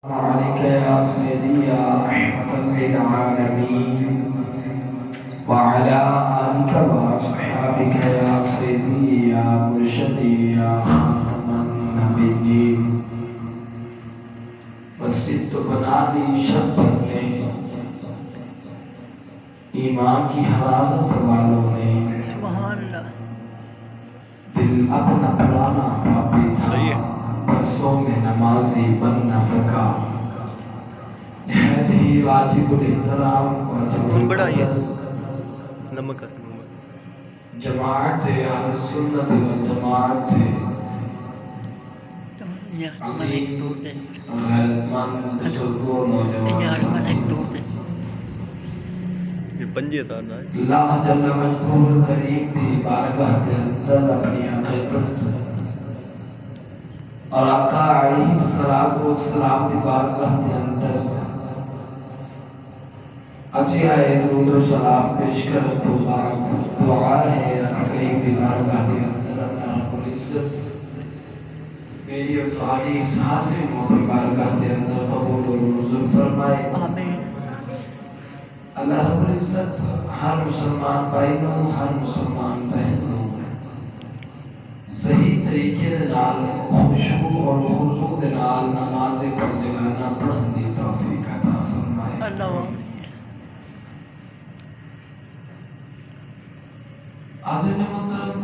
عليك يا سيدي يا رحمة للعالمين وعلى آلك وأصحابك يا سيدي يا مرشدي يا خاتم النبيين مسجد تو بنا دی شبت نے ایمان کی حرارت والوں نے سبحان اللہ دل اپنا پرانا پاپی تھا برسوں میں نمازی بن نہ سکا نہایت ہی واجب الاحترام اور جمع نمک جماعت اہل سنت والجماعت عظیم غیرت مند بزرگوں نوجوان ساتھیوں اللہ جل مجدور کریم دی بارگاہ دے اندر اپنی عقیدت اور آقا علیہ السلام دی بارگاہ دے اندر عطیہ درود و سلام پیش کرن تو بعد دعا ہے رب کریم دی بارگاہ دے اندر اللہ رب العزت میری اور تمہاری اس حاصل موقع بارگاہ دے اندر قبول و منظور فرمائے آمین۔ اللہ رب العزت ہر مسلمان بھائیوں ہر مسلمان بہنوں صحیح طریقے دے نال خشوع اور خضوع دے نال نماز پنج گانا پڑھن دی توفیق عطا فرمائے اللہ حاضرین محترم،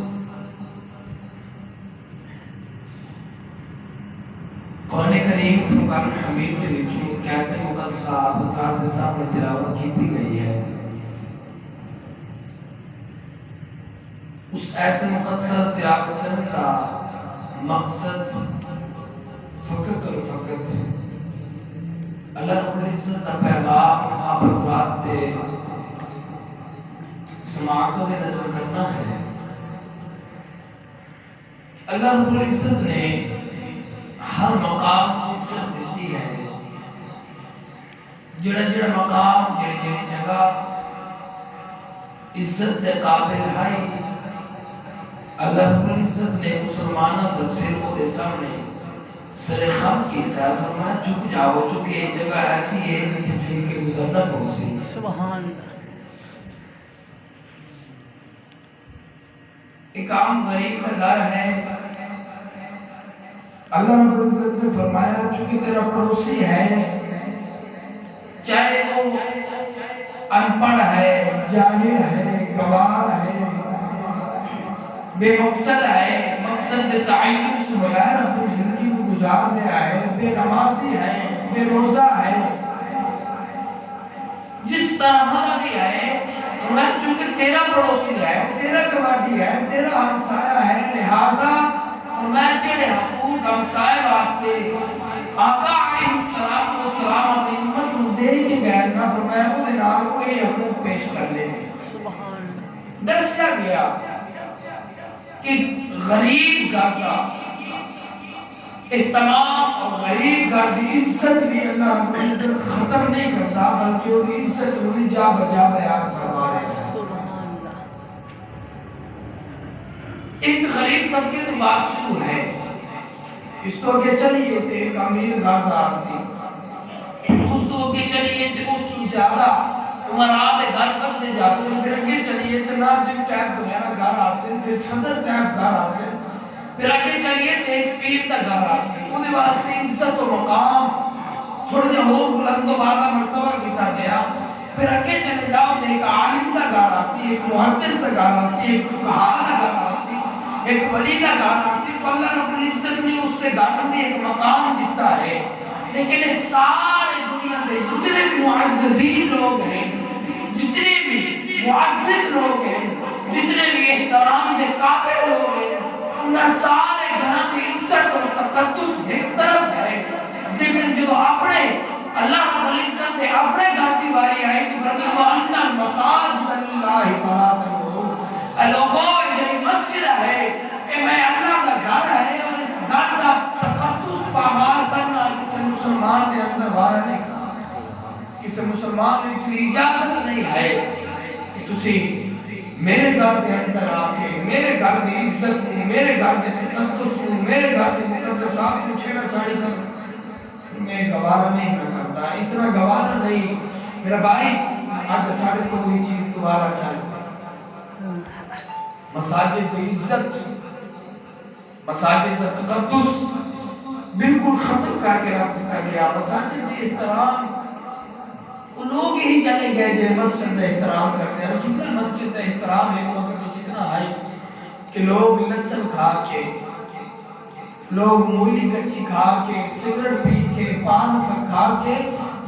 قرآن کریم فرقان حمید کے وچوں کہتے مقدسہ آپ حضرات کے سامنے تلاوت کی گئی ہے۔ اس آیت مقدسہ تلاوت کرنے کا مقصد فقط اور فقط اللہ رب العزت کا پیغام آپ حضرات پہ سماعتوں کے نظر کرنا ہے۔ اللہ رب العزت نے ہر مقام کو عزت دیتی ہے، جڑا جڑا مقام جڑی جڑی جگہ عزت دے قابل ہے، اللہ رب العزت نے مسلمانوں کو فرقوں کے سامنے سر خم کیتا، فرمایا چک جاؤ چونکہ یہ جگہ ایسی ہے جتھے جن کے گزرنا پہنچی۔ سبحان ایک عام غریب کا گھر ہے، اللہ رب العزت نے فرمایا چونکہ تیرا پڑوسی ہے، چاہے وہ انپڑھ ہے، جاہل ہے، گوار ہے، بے مقصد ہے، مقصد تعین کے بغیر اپنی زندگی کو گزارنے آئے، بے نمازی ہے، بے روزہ ہے، جس طرح کا بھی ہے، فرمایا چونکہ تیرا پڑوسی ہے، تیرا گواڈی ہے، تیرا ہمسایہ ہے، لہذا فرمایا تیرے حقوق ہمسایہ واسطے آقا علیہ السلام اپنی امت کو دے کے گئے نہ، فرمایا وہ نال کو یہ حقوق پیش کر لے۔ دسیا گیا کہ غریب گھر کا اہتمام اور غریب گھر کی عزت بھی اللہ رب العزت ختم نہیں کرتا، بلکہ وہ عزت انہیں جا بجا بیان فرما رہے ہیں۔ ایک غریب طبقے تو بات شروع ہے، اس تو اگے چلیے تھے ایک امیر گھر کا سی، اس تو اگے چلیے تھے اس تو زیادہ عمرات گھر کرتے جاسن، پھر اگے چلیے تھے ناظم ٹیپ وغیرہ گھر آسن، پھر صدر ٹیپ گھر آسن، پھر اگے چلیے تھے ایک پیر تا گھر آسن۔ انہیں واسطے عزت و مقام تھوڑے جہاں اور بلند و بالا مرتبہ کیتا گیا۔ پھر اگے چلے جاؤ تو ایک عالم تا گھر آسی، ایک محدث تا گھر آسی، ایک فقہا تا گھر آسی، ایک ولی تا گھر آسی، تو اللہ رب العزت نے اس کے گھر میں ایک مقام دیتا ہے۔ لیکن سارے دنیا میں جتنے بھی معززین لوگ ہیں، جتنے بھی معزز لوگ ہیں، جتنے بھی احترام کے قابل لوگ ہیں، انہاں سارے گھراں کی عزت اور تقدس ایک طرف ہے، لیکن جو اپنے اللہ رب العزت نے اپنے گھر کی باری آئی تو فرمایا وَأَنَّ الْمَسَاجِدَ لِلَّهِ فَلَا تَدْعُوا، اے لوگوں یہ مسجد ہے، کہ میں اللہ کا گھر ہے، اور اس گھر کا تقدس پامال کرنا کسی مسلمان کے اندر بارہ نہیں کرنا، کسی مسلمان کو اتنی اجازت نہیں ہے کہ تسی میرے گھر کے اندر آ کے میرے گھر کی عزت کو، میرے گھر کے تقدس کو، میرے گھر کے مقدسات کو چھیڑا چھاڑی کر میں گوارا نہیں کرتا، اتنا گوارا نہیں میرا بھائی۔ آج ساڑھے کو کوئی چیز دوبارہ چاہتا ہے، مساجد عزت، مساجد تقدس بالکل ختم کر کے رکھ دیا گیا۔ مساجد احترام وہ لوگ ہی چلے گئے جو مسجد احترام کرتے ہیں، کتنا مسجد احترام ایک وقت جتنا ہے کہ لوگ لہسن کھا کے، لوگ مولی کچی کھا کے، سگریٹ پی کے، پان کھا کے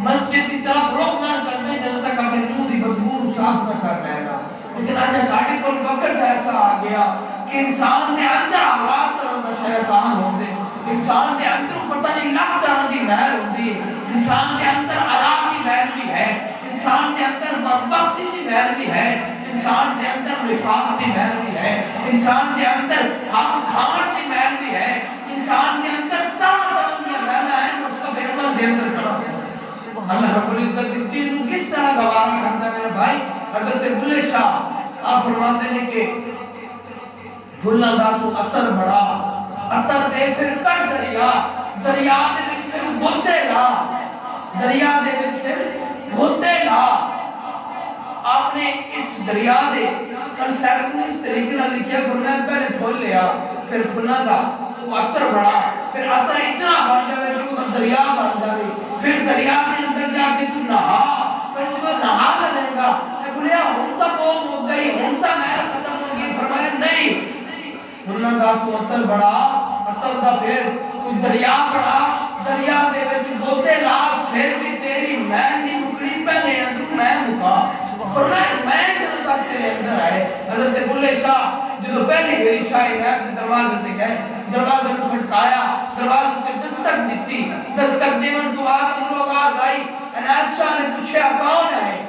مسجد کی طرف رخ نہ کرتے جب تک اپنے منہ دی بدبو صاف نہ کر لے گا۔ لیکن آج ساڑھے کو وقت ایسا آ گیا کہ انسان دے اندر آغاز طرح دا شیطان ہوندے، انسان دے اندر پتہ نہیں لاکھ طرح دی مہر ہوندی ہے، انسان دے اندر عذاب دی مہر بھی ہے، انسان دے اندر بدبختی دی مہر بھی ہے، انسان دے اندر نفاق دی مہر بھی ہے، انسان دے اندر حق کھان دی مہر بھی ہے، انسان دے اندر طرح دی مہر ہے۔ تو اس کا فیصلہ دے اندر کھڑا ہے۔ اللہ رب العزت اس چیز کو کس طرح گوارا کرتا ہے میرے بھائی؟ حضرت بلے شاہ آپ فرماتے ہیں کہ بھلا دا تو عطر بڑا، عطر دے پھر کر دریا، دریا دے وچ پھر گھوتے لا، دریا دے وچ پھر گھوتے لا۔ آپ نے اس دریا دے کنسیپٹ کو اس طریقے نہ لکھیا، فرمایا پہلے پھول لیا، پھر پھلا دا تو عطر بڑا، پھر عطر اتنا بن جائے کہ وہ دریا بن جائے، پھر دریا کے اندر جا کے تو نہا، پھر جو نہا لگے گا اے بولیا ہوں تا قوم ہو گئی، ہوں تا محل ختم ہو گئی۔ فرمایا نہیں، بھلا دا تو عطر بڑا، عطر دا پھر تو دریا بڑا، دریا دے وچ گوتے لا، پھر بھی تیری محل نہیں مکڑی، پہلے اندروں میں مکا۔ فرمایا میں جب تک تیرے اندر آئے۔ حضرت بلے شاہ جب پہلی میری شاہی رات کے دروازے تے گئے، دروازے کو کھٹکایا، دروازے تے دستک دیتی، دستک دیون تو بعد اندروں آواز آئی۔ عنایت شاہ نے پوچھا کون ہے؟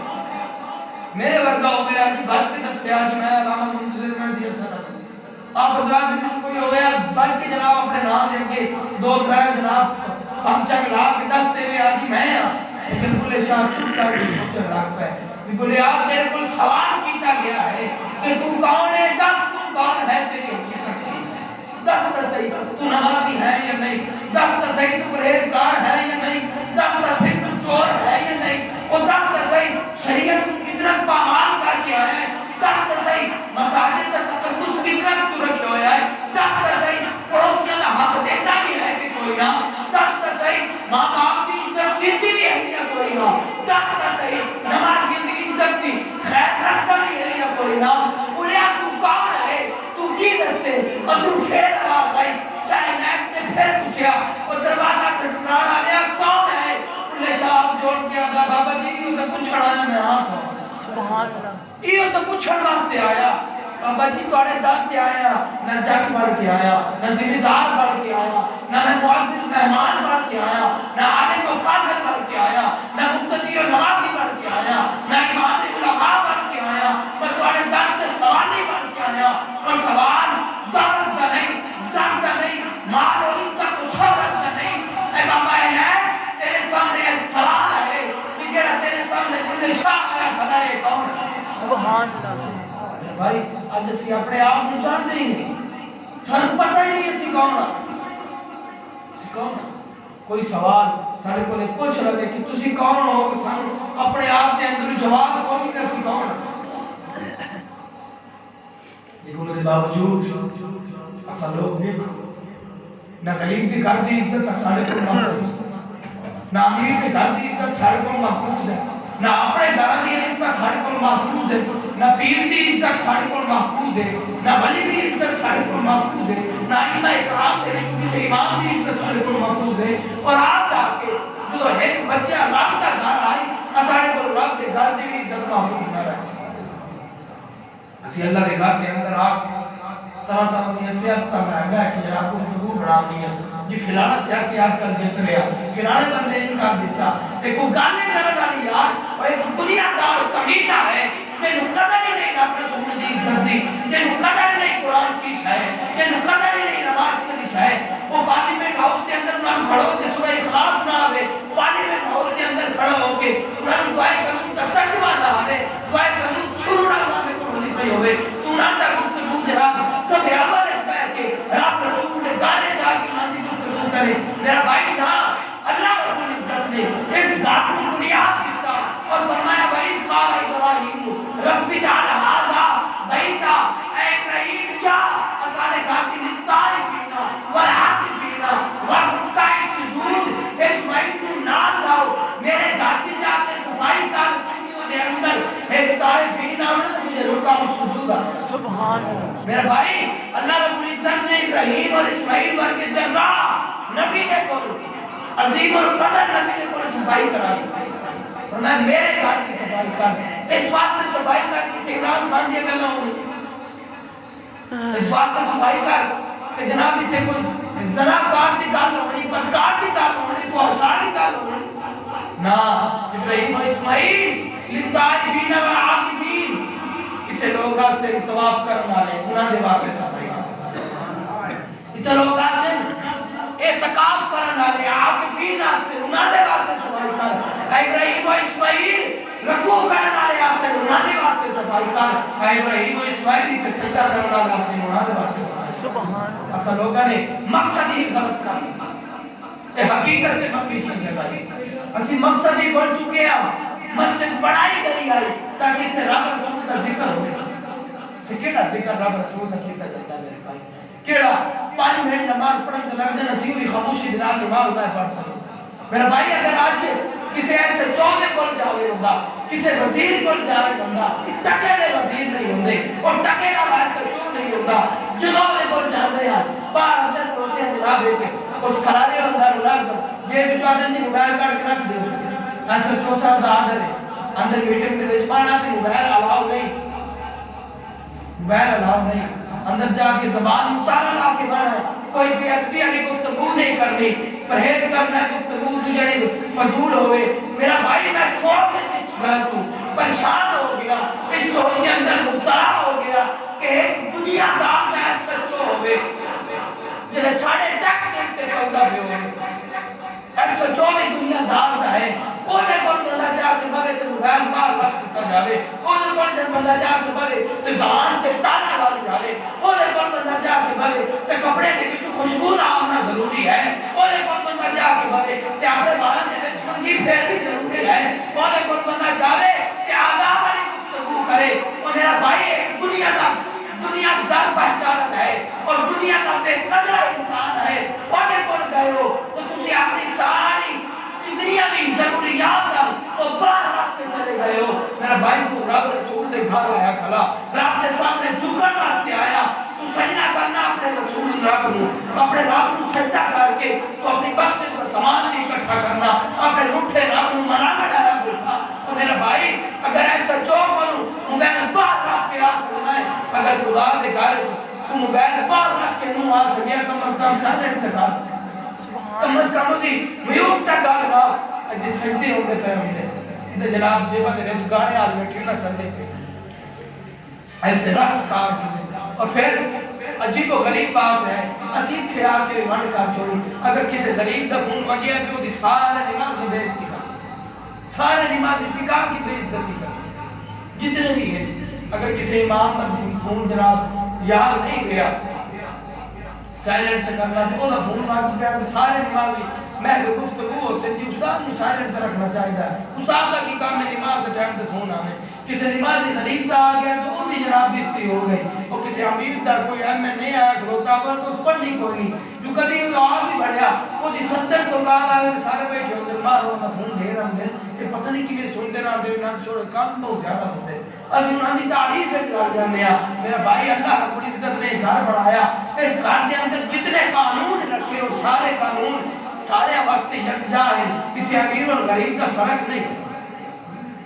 میرے ورگا ہو گیا جی، بچ کے دسیا جی میں علامہ منتظر مہدی حسن علی۔ آپ حضرات جی کوئی ہو گیا بچ کے جناب اپنے نام دے کے دو ترائے جناب فنکشن ملا کے دس دے گئے آجی میں ہاں۔ لیکن بلے شاہ چپ کر کے سوچنے لگ پہ کہ بلے آپ تیرے کو سوال کیتا گیا ہے کہ تو کون ہے، دس تو کون ہے، تیری حقیقت چاہیے دس تا صحیح، تو نمازی ہے یا نہیں، دس تا صحیح تو پرہیزگار ہے یا نہیں، دس تا صحیح تو چور ہے یا نہیں، اور دس تا صحیح شریعت کو کتنا پامال کر کے آیا ہے، دس تا صحیح مساجد کا تقدس کتنا تو رکھے ہویا ہے، دس تا صحیح پڑوسیاں کا حق دیتا بھی ہے کہ کوئی نہ، دس تا صحیح ماں باپ کی عزت دیتی بھی ہے یا کوئی نہ، دس تا صحیح نمازیوں کی عزت دی خیر رکھتا بھی ہے یا کوئی نہ۔ بولیا تو کون ہے، تو کی دسے؟ اور تو پھر آواز آئی، شاہ عنایت نے پھر پوچھا، وہ دروازہ کھٹکھٹانا لیا کون ہے؟ بلے شاہ جوڑ کے آدھا بابا جی یہ تو پوچھنا ہے میں آتا ہوں، سبحان اللہ، یہ تو پوچھن واسطے آیا بابا جی تھوڑے دانتے آیا، نہ جٹ بڑھ کے آیا، نہ ذمہ دار بڑھ کے آیا، نہ میں معزز مہمان بڑھ کے آیا، نہ عالم و فاضل بڑھ کے آیا، نہ مقتدی و نمازی بڑھ کے آیا، نہ امام علماء بڑھ کے آیا، میں تھوڑے دانتے سوالی بڑھ کے آیا۔ اور سوال دولت کا نہیں، زن کا نہیں، مال و عزت و شہرت کا نہیں، اے بابا عنایت تیرے سامنے ایک سوال ہے کہ جڑا تیرے سامنے بلے شاہ آیا کھڑا ہے کون ہے؟ سبحان اللہ۔ بھائی آج اسی اپنے آپ کو جانتے ہی نہیں، سانو پتہ ہی نہیں اسی کون ہاں، اسی کون ہاں۔ کوئی سوال سارے کو پوچھ لگے کہ تسی کون ہو، سانو اپنے آپ کے اندر جواب کون نہیں اسی کون ہاں۔ لیکن انہوں نے باوجود اسا لوگ دیکھو نہ غریب کے گھر دی عزت سارے کو محفوظ ہے، نہ امیر کے گھر دی عزت سارے کو محفوظ ہے، نہ اپنے گھر دی عزت سارے کو محفوظ ہے، نہ پیر دی عزت سارے کو محفوظ ہے، نہ ولی دی عزت سارے کو محفوظ ہے، نہ ائمہ کرام دے وچ کسی امام دی عزت سارے کو محفوظ ہے۔ اور آج آ کے جو ایک بچہ رب دا گھر آئی سارے کو رب دے گھر دی بھی عزت محفوظ نہ رہ سکتی۔ اسی اللہ دے گھر دے اندر آ کے طرح طرح دی سیاست میں ہے کہ جناب کو گفتگو بڑھانی ہے جی فلانا سیاسی آج کل جیت رہا، فلانے بندے ان کر دیتا، ایک وہ گانے کرنے والی یار وہ ایک دنیا دار کمینہ ہے جنہوں قدر ہی نہیں رب رسول دی عزت دی، جنہوں قدر نہیں قرآن کی شاہ، جنہوں قدر ہی نہیں نماز کی شاہ، وہ پارلیمنٹ ہاؤس کے اندر انہوں کھڑو کے سورہ اخلاص نہ آوے، پارلیمنٹ ہاؤس کے اندر کھڑو ہو کے انہوں دعائے قانون تک ترجمہ نہ آوے، دعائے قانون شروع نہ ہونے کو نہیں پہی ہوئے، تو انہوں تک گفتگو جناب صفحہ اول ایک بیٹھ کے رب رسول نے گانے جا کے انہوں دی گفتگو کرے۔ میرا بھائی نہ اللہ رب رب اجعل ھذا بیتا، اے ابراہیم جا اسانے گھر دی للطائفین والعاکفین والرکع السجود، اسماعیل نو نال لاؤ، میرے گھر دی جا کے صفائی کر، کیوں دے اندر ایک طائفین آمنا تجھے رکع السجود۔ سبحان اللہ میرے بھائی، اللہ رب العزت نے ابراہیم اور اسماعیل ورگے جراح نبی دے کول، عظیم القدر نبی دے کول صفائی کرائی، فرمایا میرے گھر کی صفائی کر، اس واسطے صفائی کر کہ عمران خان دی گلاں ہونی، اس واسطے صفائی کر کہ جناب اتنے کوئی زناکار دی گل ہونی، بدکار دی گل ہونی، فحشاء دی گل ہونی نا۔ ابراہیم و اسماعیل للطائفین والعاکفین، اتنے لوگ سے طواف کرنے والے انہاں دے واسطے صفائی کر، اتنے لوگ سے اعتکاف کرنے والے عاکفین سے انہاں دے واسطے صفائی کر، اے ابراہیم و اسماعیل رکوع کرنے والے سے انہاں دے واسطے صفائی کر، اے ابراہیم و اسماعیل تے سجدہ کرنے والے سے انہاں دے واسطے صفائی کر۔ سبحان اصل لوگوں نے مقصد ہی غلط کر دیا، اے حقیقت تے مکی چیز ہے بھائی، اسی مقصد ہی بن چکے ہیں، مسجد بڑھائی گئی آئی تاکہ تے رب رسول کا ذکر ہوئے، تے کیڑا ذکر رب رسول کا کیتا جائے گا میرے بھائی، کیڑا 5 منٹ نماز پڑھن تے لگ دے نصیب ہوئی خاموشی دے نال نماز نہ پڑھ سکے میرا بھائی۔ اگر آج کسی ایسے چودے کول جاوے ہوندا، کسی وزیر کول جاوے ہوندا، ٹکے دے وزیر نہیں ہوندے، وہ ٹکے دا ایسا چو نہیں ہوندا، جدوں دے کول جاندے ہیں باہر اندر کھڑوتے ہیں جناب ایک اس کھلاڑے ہوندا ملازم جے وچ آدن دی موبائل کڈ کے رکھ دے، ایسا چو صاحب دا آرڈر ہے، اندر میٹنگ دے وچ پانا تے موبائل الاؤ نہیں، موبائل الاؤ نہیں، اندر جا کے زبان مطالعہ لا کے بانا ہے، کوئی بے ادبی والی گفتگو نہیں کرنی، پرہیز کرنا ہے گفتگو تو جڑی فضول ہوئے۔ میرا بھائی میں سوچ جس گل تو پریشان ہو گیا، اس سوچ کے اندر مبتلا ہو گیا کہ ایک دنیا دار دا سچو ہوئے جلے ساڑھے ٹیکس دیکھتے پہندا بھی ہوئے، ایسا جو بھی دنیا دار دا ہے اونے کول بندہ جا کے بھوے تے موبائل باہر رکھ دیتا جاوے، اونے کول بندہ جا کے بھوے تے زبان تے تالا لگ جاوے، اونے کول بندہ جا کے بھوے تے کپڑے دے وچ خوشبو آنا ضروری ہے، اونے کول بندہ جا کے بھوے تے اپنے بالاں دے وچ کنگھی پھیرنی ضروری ہے، اونے کول بندہ جاوے تے آداب والی گفتگو کرے۔ اور میرا بھائی ایک دنیا ذات پہچان ہے اور دنیا کا بے قدر انسان ہے، اونے کول گئے ہو تو تسی اپنی ساری جتنی بھی ضروریات ہیں وہ باہر رکھ کے چلے گئے ہو۔ میرا بھائی تو رب رسول دے گھر آیا کھلا، رب دے سامنے جھکن واسطے آیا، تو سجدہ کرنا اپنے رسول رب نو، اپنے رب نو سجدہ کر کے تو اپنی بخشش کا سامان بھی اکٹھا کرنا، اپنے روٹھے رب نو منا بنایا بیٹھا۔ تو میرا بھائی اگر ایسا چوک کروں موبائل باہر رکھ کے آ سکنا ہے، اگر خدا دے گھر تو موبائل باہر رکھ کے نو آ سکیا، کم از کم سائلنٹ تے کر، کم از کم دی میوٹ تک کرنا جن سجدے ہوندے پے ہوندے تے جناب جیبا دے وچ گانے آ بیٹھے نہ چلے پے ایسے رقص کار کے۔ اور پھر عجیب و غریب بات ہے اسی تھے آ کے ونڈ کر چھوڑی، اگر کسی غریب دا فون وگیا تو دی سارے نماز دی بے عزتی کر، سارے نماز ٹکا کی بے عزتی کر جتنے بھی ہیں۔ اگر کسی امام دا فون جناب یاد نہیں گیا سائلنٹ کرنا تو وہ فون مار کے سارے نمازی میں گفتگو ہو سکتی، استاد نے سائلنٹ رکھنا چاہیے، استاد کا کی کام ہے نماز کے ٹائم پہ فون آنے، کسی نمازی غریب کا آ گیا تو وہ بھی جناب بےزتی ہو گئی، وہ کسی امیر دا کوئی ایم این نہیں آیا کھلوتا ہوا تو اس پر نہیں کوئی نہیں، جو کبھی آ بھی بڑھیا وہ دی 700 کال آگے سارے بیٹھے ہوتے مار ہونا فون ڈھیر ہوں گے کہ پتہ نہیں کیویں سنتے رہتے ہیں، نہ چھوڑے کام بہت زیادہ ہوتے ہیں، اسی انہاں دی تعریف ہے لگ جانے ہیں۔ میرا بھائی اللہ رب العزت نے گھر بنایا، اس گھر کے اندر جتنے قانون رکھے اور سارے قانون سارے واسطے یکجا ہیں، اتنے امیر اور غریب کا فرق نہیں۔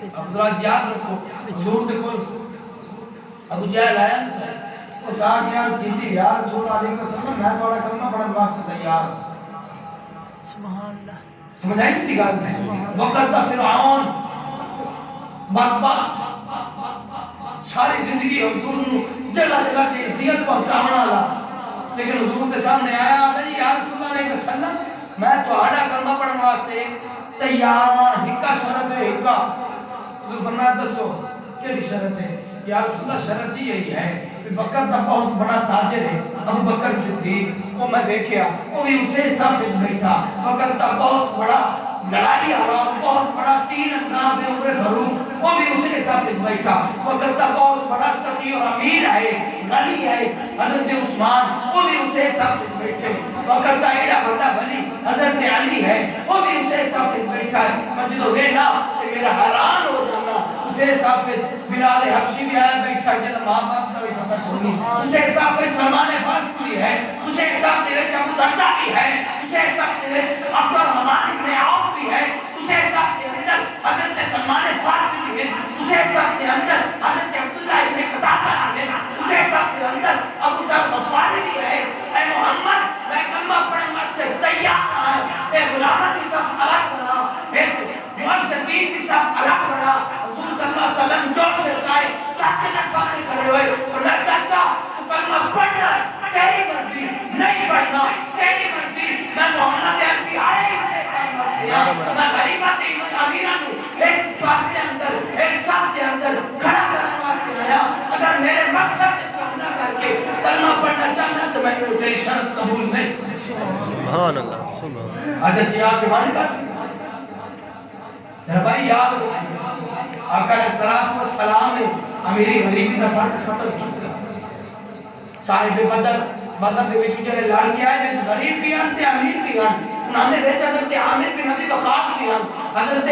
اب حضرات یاد رکھو حضور دے کول ابو جہل آیا نا صاحب، اس آ کے عرض کی تھی یا رسول اللہ علیہ وسلم میں تھوڑا کلمہ پڑھنے واسطے تیار ہوں۔ سبحان اللہ، سمجھ آئی میری گل؟ وقت دا فرعون بدبخت ساری زندگی حضور نو جگہ جگہ تے اذیت پہنچاونا والا، لیکن حضور دے سامنے آیا آدھا جی یا رسول اللہ علیہ وسلم میں تہاڈا کلمہ پڑھن واسطے تیار ہاں، ہکا شرط ہے ہکا۔ حضور فرمایا دسو کیڑی شرط ہے؟ یا رسول اللہ شرط ہی یہی ہے کہ وقت دا بہت بڑا تاجر ہے ابو بکر صدیق، وہ میں دیکھیا وہ بھی اسے صف وچ بیٹھا، وقت دا بہت بڑا لڑائی والا بہت بہت بڑا 3 انداز ہے عمر فاروق، وہ بھی اسی حساب سے بیٹھا. وقت کا بہت بڑا سخی اور امیر ہے، غنی ہے حضرت عثمان، وہ بھی اسی حساب سے بیٹھے. وقت کا ایڈا بڑا ولی حضرت علی ہے، وہ بھی اسی حساب سے بیٹھا ہے. مجھے تو یہ نہ کہ میرا حیران ہو جانا، اسی حساب سے بلال حبشی بھی آیا بیٹھا ہے جنہاں ماں باپ کا بھی پتہ چھوڑنی، اسی حساب سے سلمان فارسی بھی ہے، اسی حساب سے ابو دردہ بھی ہے، اسی حساب سے عبد الرحمن ابن عوف بھی ہے، اسی حساب کے اندر حضرت سلمان فارسی بھی ہے، اسی حساب کے اندر حضرت عبداللہ ابن قتادہ بھی ہے، اسی حساب کے اندر ابو ذر غفاری بھی ہے. اے محمد میں کلمہ پڑھنے واسطے تیار ہوں، اے غلامہ کی صف الگ بنا، ایک مؤسسین کی صف الگ بنا. حضور صلی اللہ علیہ وسلم جوش سے چاہے چاچے کے سامنے کھڑے ہوئے اور میں چاچا تو کلمہ پڑھنا ہے تیری مرضی، نہیں پڑھنا تیری مرضی. میں محمد عربی آئے اسے کلمہ دیا، میں غریبت امیرہ نو ایک بات کے اندر ایک صف کے اندر کھڑا کرنے واسطے آیا. اگر میرے مقصد کو پورا کر کے کلمہ پڑھنا چاہنا تو میں نے تیری شرط قبول نہیں. سبحان اللہ سبحان اللہ. آج اسی آپ کے معنی کر دی میرا بھائی یاد رکھیے آقا علیہ الصلوۃ والسلام نے امیری غریبی دا فرق ختم کیا. صاحب بدر دے وچ جڑے لڑ کے آئے وچ غریب بھی ہیں تے امیر بھی ہیں. انہاں دے وچ حضرت عامر بن ابی وقاص بھی ہیں، حضرت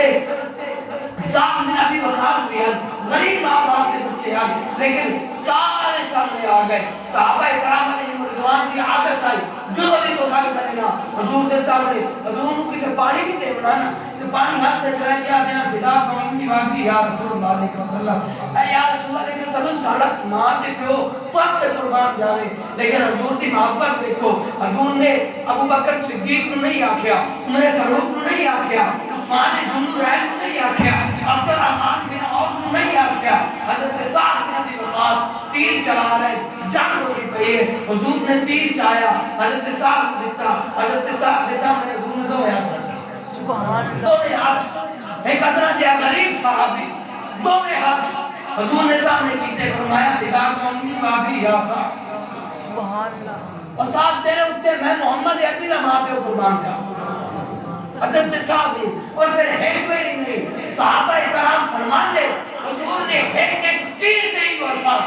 سعد بن ابی وقاص بھی ہیں، غریب ماں باپ کے بچے ہیں لیکن سارے سامنے آ گئے. صحابہ کرام علیہم رضوان کی عادت ہے جو بھی تو گل کرے نا حضور دے سامنے، حضور کو کسے پانی بھی دے بنا نا تو پانی ہاتھ تے چلا کے آتے ہیں فدا قوم کی واقعی یا رسول اللہ علیہ وسلم، اے یا رسول اللہ علیہ وسلم ساڑا ماں تے پیو پاک سے قربان جاوے. لیکن حضور دی محبت دیکھو، حضور نے ابو بکر صدیق کو نہیں آکھیا، عمر فاروق کو نہیں آکھیا، عثمان ذوالنورین کو نہیں آکھیا، عبد الرحمن بن عوف کو نہیں آکھیا. حضرت سعد بن ابی وقاص تیر چلا رہے جنگ ہو رہی پئی ہے، حضور نے تیر چایا حضرت سعد کو دیتا، حضرت سعد کے سامنے حضور نے دو ہاتھ رکھے، سبحان اللہ. دو ہاتھ ایک ادنا جہاں غریب صحابی دو ہاتھ حضور نے سامنے کیتے فرمایا فدا قومی وابی یا سعد. سبحان اللہ. اور سعد تیرے اتنے میں محمد عربی دا ماں پہ قربان تھا حضرت سعد نے. اور پھر ایک ویری نہیں صحابہ کرام فرمان دے حضور نے ایک تیر دے اور الفاظ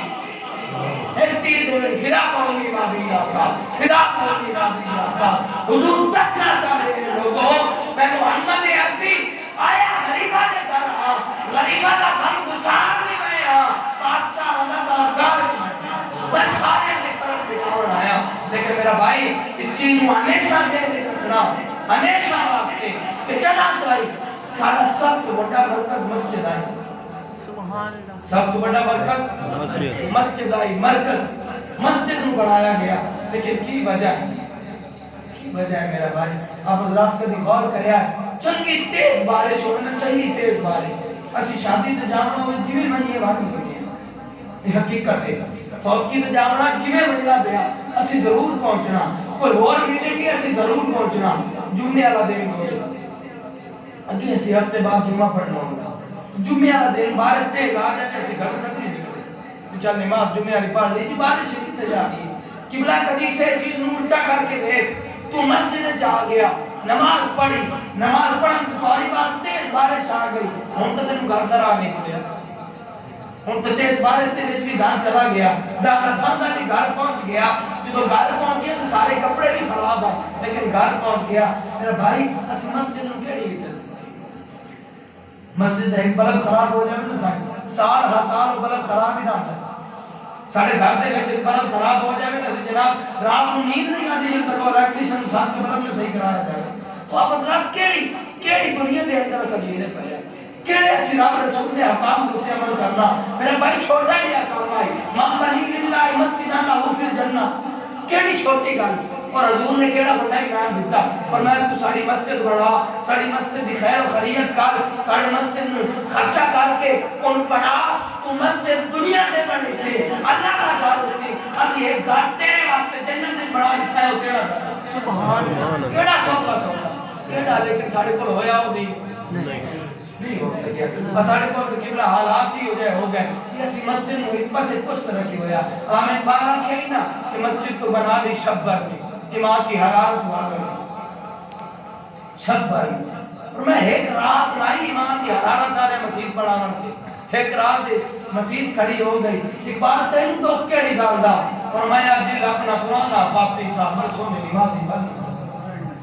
ایک تیر دے فدا قومی وابی یا سعد، فدا قومی وابی یا سعد. حضور دسنا چاہے لوگوں میں محمد عربی آیا غریبہ دے در ہاں، غریبہ دا غم گسار بھی میں ہاں، بادشاہ اداکار بھی میں سارے دے فرق بٹھاؤن آیا. لیکن میرا بھائی اس چیز کو ہمیشہ دے رکھنا، ہمیشہ واسطے کہ جنا تائی سارا سب تو بڑا مرکز مسجد آئی، سبحان اللہ. سب تو بڑا مرکز مسجد آئی، مرکز مسجد میں بڑھایا گیا. لیکن کی وجہ ہے، کی وجہ ہے میرا بھائی آپ حضرات کدی غور کریا ہے چنگی تیز بارش ہوئے نا، چنگی تیز بارش اسی شادی تے جانا ہوئے جویں منیے وانی ہوئی ہے، یہ حقیقت ہے. فوت کی تے جانا جویں مننا پیا اسی ضرور پہنچنا، کوئی اور میٹنگ ہے اسی ضرور پہنچنا. جمعے والا دن ہوئے اگے اسی ہفتے بعد جمعہ پڑھنا ہوگا، جمعے والا دن بارش تیز آ جائے اسی گھر کدی نہیں نکلے چل نماز جمعے والی پڑھ لی جی بارش کتنے جاتی ہے. قبلہ کدی سے چیز نو الٹا کر کے دیکھ تو مسجد جا گیا نماز پڑھی، نماز پڑھن تو ساری بات تیز بارش آ گئی، ہن تو تینوں گھر در آ نہیں پڑیا، ہن تو تیز بارش تے وچ بھی گھر چلا گیا، دعوت بندہ بھی گھر پہنچ گیا. جب گھر پہنچے تو سارے کپڑے بھی خراب ہیں لیکن گھر پہنچ گیا. میرا بھائی اسی مسجد نو کیڑی عزت دیتی، مسجد ایک بلب خراب ہو جائے نا سال ہر سال بلب خراب ہی نہ ہوتا. سارے گھر دے وچ بلب خراب ہو جائے نا جناب رات کو نیند نہیں آتی جب تک الیکٹریشن ساتھ کے بلب میں صحیح کرایا جائے. تو آپ حضرات کیڑی دنیا دے اندر اسا جیندے پئے ہیں، کیڑے اسی رب رسول دے احکام تے عمل کرنا. میرا بھائی چھوٹا ہی احکام ہے من بنی للہ مسجدا لہ فی الجنہ، کیڑی چھوٹی گل. اور حضور نے کیڑا بڑا انعام دیتا، فرمایا تو ساری مسجد بڑھا، ساری مسجد دی خیر و خیریت کر، ساری مسجد میں خرچہ کر کے ان بنا تو مسجد دنیا دے بڑے سے اللہ کا گھر سے اسی ایک گھر تیرے واسطے جنت وچ بڑا حصہ ہے او تیرا گھر. سبحان اللہ. کیڑا سوکھا کیڑا لیکن ساڑے کول ہویا ہو بھی نہیں ہو سکیا. بس ساڑے کول تو قبلہ حالات ہی ہو گئے یہ اسی مسجد میں ایک پاس ایک پشت رکھی ہویا. ہم ایک بار آکھے ہی نا کہ مسجد تو بنا لی شب بھر میں، ایمان کی حرارت ہوا گئی شب بھر میں، اور میں ایک رات لائی ایمان دے ایک رات مسجد کھڑی ہو گئی اقبال تینوں تو کیڑی گل دا فرمایا دل اپنا پرانا پاپی تھا برسوں میں نمازی بن نہ سکا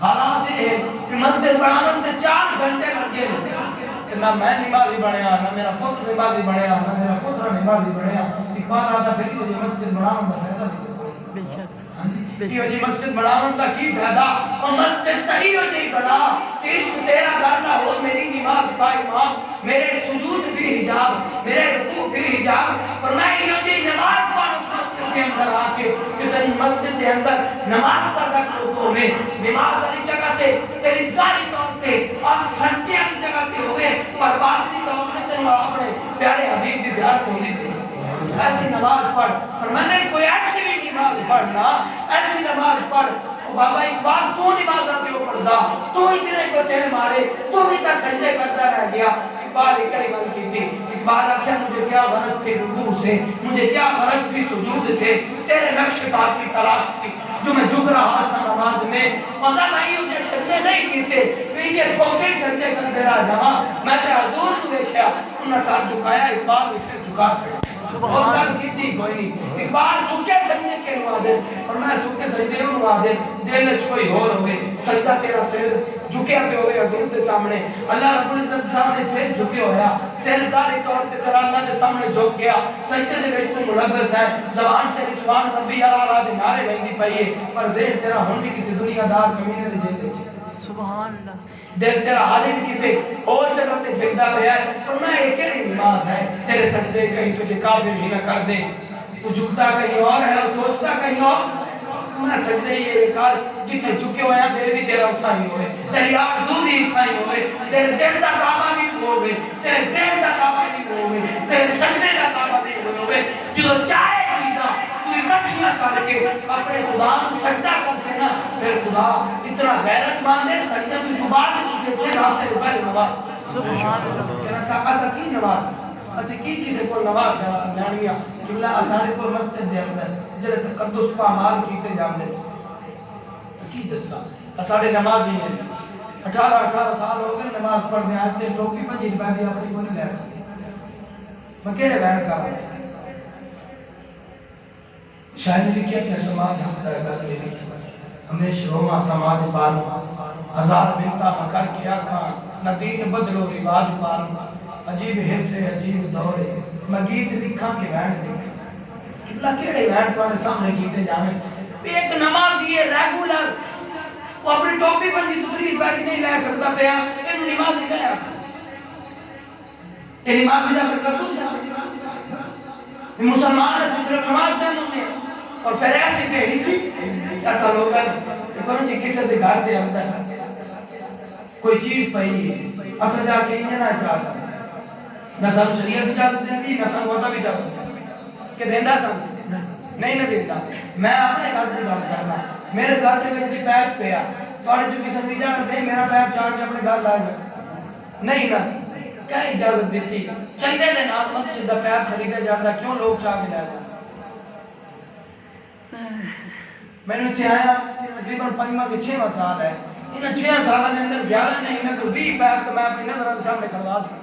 حالات یہ ہے کہ مسجد بنانے تے 4 گھنٹے لگے کہ نہ میں نمازی بنیا نہ میرا پتر نمازی بنیا نہ میرا پتر نمازی بنیا اقبال آدھا پھر یہ مسجد بنانے کا فائدہ بھی بے شک یہ جی مسجد بنانے کا کی فائدہ اور مسجد تہی ہو جی بنا کہ عشق تیرا گھر نہ ہو میری نماز کا امام میرے سجود بھی حجاب میرے رکوع بھی حجاب فرمایا یہ جی نماز پڑھ اس مسجد کے اندر آ کے کہ تیری مسجد کے اندر نماز پڑھ رکھ لو تو میں نماز والی جگہ تے تیری ساری طور تے اور سجدے والی جگہ تے ہوئے پر باطنی طور تے تیری اپنے پیارے حبیب کی زیارت ہوندی تھی ایسی نماز پڑھ فرمانے کوئی ایسی بھی نماز پڑھنا ایسی نماز پڑھ بابا اقبال تو نماز آتے ہو پڑھدا تو اتنے کو تیرے مارے تو بھی تا سجدے کرتا رہ گیا اقبال ایک گل کی تھی اقبال آخیا مجھے کیا غرض تھی رکوع سے مجھے کیا غرض تھی سجود سے تیرے نقش پاک کی تلاش تھی جو میں جھک رہا تھا نماز میں مگر میں یہ سجدے نہیں کیتے میں یہ ٹھوکے ہی سجدے کرتے رہ جاواں میں تے حضور تو دیکھیا انہاں سر جھکایا اقبال بھی سر جھکا چھڑا اور گل کی تھی کوئی نہیں اقبال سکے سجدے کے نوادر فرمایا سکے سجدے ہو نوادر دل وچ کوئی اور ہوئے سجدہ تیرا سر جھکیا پہ ہوئے حضور دے سامنے اللہ رب العزت سامنے سر جھکے ہویا سر ظاہری طور تے تیرا اللہ دے سامنے جھک گیا سجدے دے وچ ملبس ہے زبان تیری سبحان ربی اعلی دے نعرے ویندی پئی ہے پر ذہن تیرا ہن بھی کسی دنیا دار کمینے دے جیل وچ سبحان اللہ دل تیرا حالی بھی کسی اور جگہ تے پھردا پیا ہے فرمایا یہ کیڑی نماز ہے تیرے سجدے کہیں تجھے کافر ہی نہ کر دے تو جھکتا کہیں اور ہے اور سوچتا کہیں اور میں سجدے یہ کر جتھے جھکے ہویا دل بھی تیرا اٹھائی ہوئے تیری آرزو بھی اٹھائی ہوئے تیرے دل دا کعبہ بھی ہوئے تیرے ذہن دا کعبہ بھی ہوئے تیرے سجدے دا کعبہ بھی ہوئے جدو چارے چیزاں تو اکٹھیاں کر کے اپنے خدا کو سجدہ کر سے نا پھر خدا اتنا غیرت ماندے سجدہ تو جبار دے تجھے سے رابطے پہلے نواز سبحان اللہ کہنا ایسا کی نواز اسی کی کسی کو نواز لانیاں جملہ آسانے کو مسجد دے اندر جلے تقدس پا مال کیتے جام دے کی دسا اساڑے نمازی ہیں 18 سال ہو گئے نماز پڑھنے آتے ٹوپی پنجی روپے دی اپنی کو نہیں لے سکتے میں کہڑے بیان کر رہا ہوں شاید لکھیا کہ سماج ہستا ہے گل میری ہمیشہ روما سماج پالو ہزار بنتا مکر کے آکھا نہ دین بدلو رواج پالو عجیب حرص ہے عجیب دور ہے میں گیت لکھاں کہ بہن لکھاں قبلہ کیڑے بہن توانے سامنے کیتے جاویں ایک نمازی ہے ریگولر وہ اپنی ٹوپی بندی دوسری روپے نہیں لے سکتا پیا اینو نمازی کہیا یہ نمازی دا تقدس ہے مسلمان ہے صرف نماز ٹائم ہونے اور پھر ایسی بے حسی ایسا لوگ ہے دیکھو نا جی کسی دے گھر دے اندر کوئی چیز پئی اصل جا کے انہیں نہ چاہ سکتا نہ سان شریعت اجازت دیندی نہ سان وعدہ بھی اجازت دیندی کہ دیندا سان نہیں نہ دیندا میں اپنے گھر دی بات کرنا میرے گھر دے وچ پیپ پیا تواڈے جو کسی نے اجازت دے میرا پیپ چاہ کے اپنے گھر لا جا نہیں نہ کیا اجازت دیتی چندے دے نال مسجد دا پیپ خریدا جاندا کیوں لوگ چاہ کے لے جاندے میں نے اتنے آیا تقریباً 5واں کے 6واں سال ہے ان 6 سالوں کے اندر زیادہ نہیں نہ کوئی 20 پیپ تو میں اپنی نظر کے سامنے کھڑوا چکا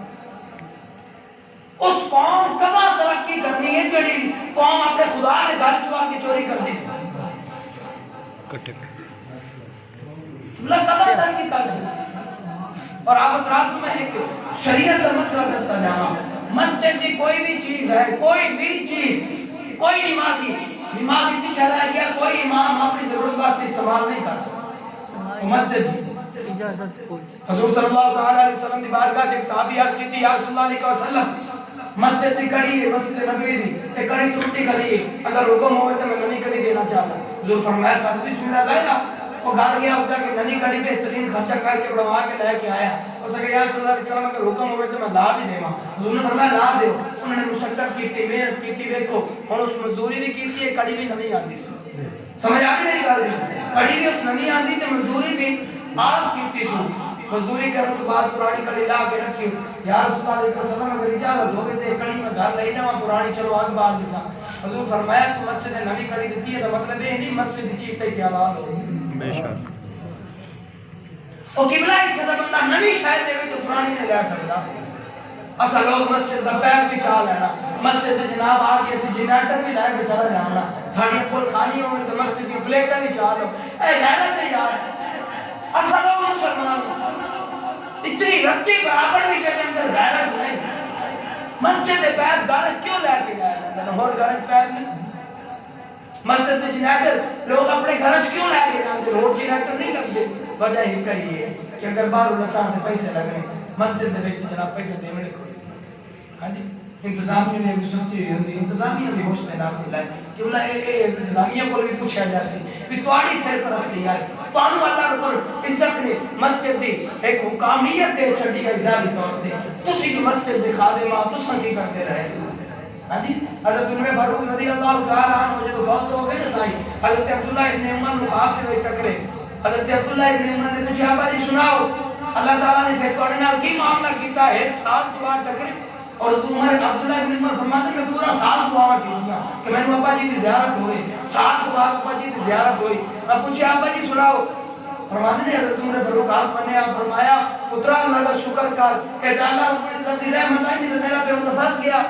اس قوم کدا ترقی کرنی ہے جڑی قوم اپنے خدا نے گھر چوا کے چوری کر دی کدا ترقی کر سکتی اور آپ حضرات میں ایک شریعت کا مسئلہ دستا جانا مسجد کی کوئی بھی چیز ہے کوئی بھی چیز کوئی نمازی پیچھے رہ گیا کوئی امام اپنی ضرورت واسطے استعمال نہیں کر سکتا مسجد حضور صلی اللہ علیہ وسلم دی بارگاہ ایک صحابی عرض کی تھی یا رسول اللہ علیہ وسلم مسجد دی کڑی ہے مسجد نبوی دی ایک کڑی ٹوٹی کھڑی ہے اگر حکم ہوئے تو میں نئی کڑی دینا چاہتا حضور فرمایا ساتھ بسم اللہ لایا وہ گھر گیا اس جا کے نئی کڑی بہترین خرچہ کر کے بڑھوا کے لے کے آیا اس نے کہا یا رسول اللہ علیہ وسلم اگر حکم ہوئے تو میں لا بھی دیواں حضور نے فرمایا لا دیو انہوں نے مشقت کی محنت کی دیکھو اور اس مزدوری بھی کی ہے کڑی بھی نئی آتی سمجھ آ رہی میری گل کڑی بھی اس نئی آتی تے مزدوری بھی آپ کی سو مزدوری کرنے تو بعد پرانی کڑی لا کے رکھی یا رسول اللہ علیہ وسلم اگر اجازت ہوگی تو کڑی میں گھر لے جاواں پرانی چلو آگ بار لسا حضور فرمایا تو مسجد نبی کڑی دیتی ہے تو مطلب یہ نہیں مسجد چیز تے خیالات ہو بے شک او قبلہ ہی چھتا بندہ نبی شاید دے تو پرانی نہیں لے سکتا اسا لوگ مسجد دا پیپ بھی چاہ لینا مسجد جناب آ کے اسی جنریٹر بھی لائے کے چلا جانا ساڑی کول خالی ہوئے تو مسجد کی پلیٹیں بھی چاہ لو اے غیرت ہے یار اسا لوگ مسلمان اتنی رتی برابر بھی کے اندر غیرت نہیں مسجد پیپ گارج کیوں لے کے جایا جاتا ہے اور گارج پیپ نہیں مسجد جنریٹر لوگ اپنے گھرج کیوں لے کے جاتے ہیں اور جنریٹر نہیں لگتے وجہ ہی کہی ہے کہ اگر باہر رسان دے پیسے لگنے مسجد دے وچ جناب پیسے دیونے کوئی ہاں جی انتظامیہ نے بھی سنتی ہوئی ہوندی انتظامیہ بھی ہوش میں نافل لائے کہ بلا اے انتظامیہ کو بھی پوچھا جا سی بھی توڑی سر پر رکھتی آئی توانو اللہ رب العزت نے مسجد دی ایک حکامیت دے چھڑی ہے ظاہری طور تے تسی جو مسجد دے خادمہ تساں کی کرتے رہے ہاں جی حضرت عمر فاروق رضی اللہ تعالی عنہ جب فوت ہو گئے سائی حضرت عبداللہ ابن عمر خواب دے ٹکرے حضرت عبداللہ ابن عمر نے پوچھا ابا جی سناؤ اللہ تعالیٰ نے پھر توڑے نال کی معاملہ کیتا ہے ایک سال تو بعد ٹکرے اور عمر عبداللہ ابن عمر فرماتے میں پورا سال دعا کیتیاں کہ میں نے ابا جی کی زیارت ہوئی سال تو بعد ابا جی کی زیارت ہوئی میں پوچھا ابا جی سناؤ فرماتے نے حضرت عمر فاروق آنکھ بنے آپ فرمایا پترا اللہ کا شکر کر اے اللہ رب العزت دی رحمت آئی نہیں تو تیرا پہ تو پھنس گیا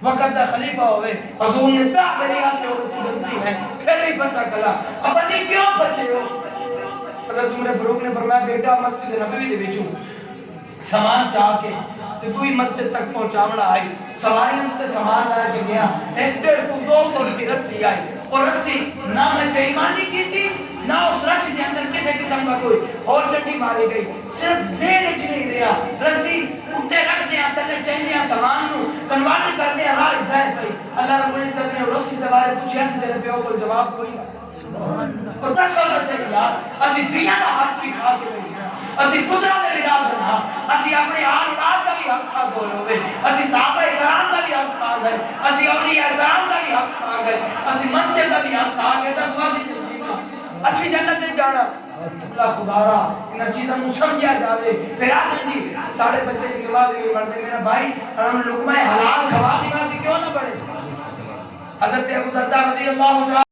وقت دا خلیفہ ہوئے حضور نے دا دریا سے عورت بنتی ہے پھر بھی پتہ کلا ابا جی کیوں بچے ہو حضرت عمر فاروق نے فرمایا بیٹا مسجد نبوی دے وچوں سامان چاہ کے تو کوئی مسجد تک پہنچاونا آئی سواریاں تے سامان لائے کے گیا 1.5-2 کی رسی آئی اور رسی نہ میں بے ایمانی کی تھی نہ اس رسی کے اندر کسی قسم کا کوئی اور چٹی ماری گئی صرف ذہن اچ نہیں رہا رسی اٹھے رکھ دیا تلے چاہیے دیا سامان نو کنوارڈ کر دیا راج بہر پئی اللہ رب العزت نے رسی دوارے پوچھا کہ تیرے پیو کو جواب کوئی نہ اور دس والا سے یار اسی دیا دا حق بھی کھا کے بیٹھے ہیں اسی پترہ دے لحاظ نہ اسی اپنے آل اولاد دا بھی حق کھا دوئے ہوئے اسی صحابہ کرام دا بھی حق کھا گئے اسی اولیاء کرام دا بھی حق کھا گئے اسی مسجد دا بھی حق کھا گئے دس واسی اسی جنت دے جانا اللہ خدا را انہاں چیزاں نو سمجھا جاوے پھر آدم جی ساڑھے بچے کی نماز نہیں پڑھتے میرا بھائی ہم لقمہ حلال کھوا نمازی کیوں نہ پڑھے حضرت ابو درداء رضی اللہ عنہ